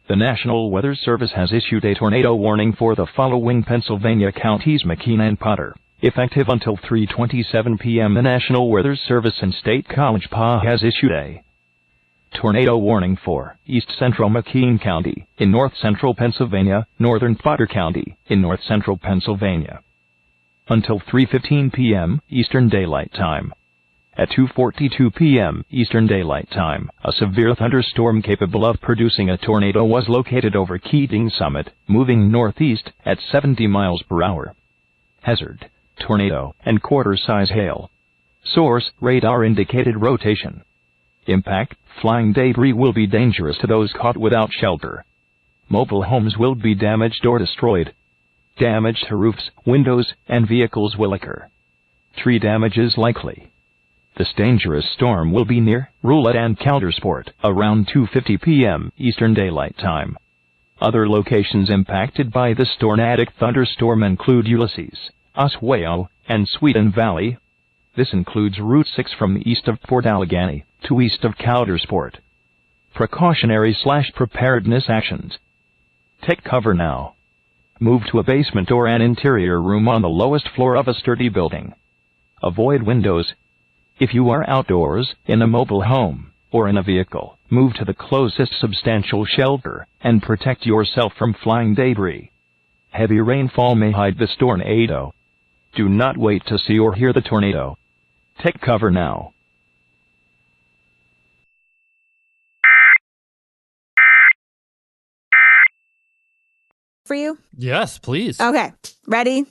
The National Weather Service has issued a tornado warning for the following Pennsylvania counties: McKean and Potter. Effective until 3:27 p.m. The National Weather Service in State College Park has issued a tornado warning for East Central McKean County in North Central Pennsylvania, Northern Potter County in North Central Pennsylvania, until 3:15 p.m. Eastern Daylight Time. At 2:42 p.m. Eastern Daylight Time, a severe thunderstorm capable of producing a tornado was located over Keating Summit, moving northeast at 70 miles per hour. Hazard: tornado and quarter-size hail. Source: radar indicated rotation. Impact: flying debris will be dangerous to those caught without shelter. Mobile homes will be damaged or destroyed. Damage to roofs, windows, and vehicles will occur. Tree damage is likely. This dangerous storm will be near Roulette and Countersport around 2:50 p.m. Eastern Daylight Time. Other locations impacted by this tornadic thunderstorm include Ulysses, Oswego, and Sweeten Valley. This includes Route 6 from east of Fort Allegheny to east of Countersport. Precautionary/preparedness actions. Take cover now. Move to a basement or an interior room on the lowest floor of a sturdy building. Avoid windows. If you are outdoors, in a mobile home, or in a vehicle, move to the closest substantial shelter and protect yourself from flying debris. Heavy rainfall may hide this tornado. Do not wait to see or hear the tornado. Take cover now. For you? Yes, please. Okay. Ready?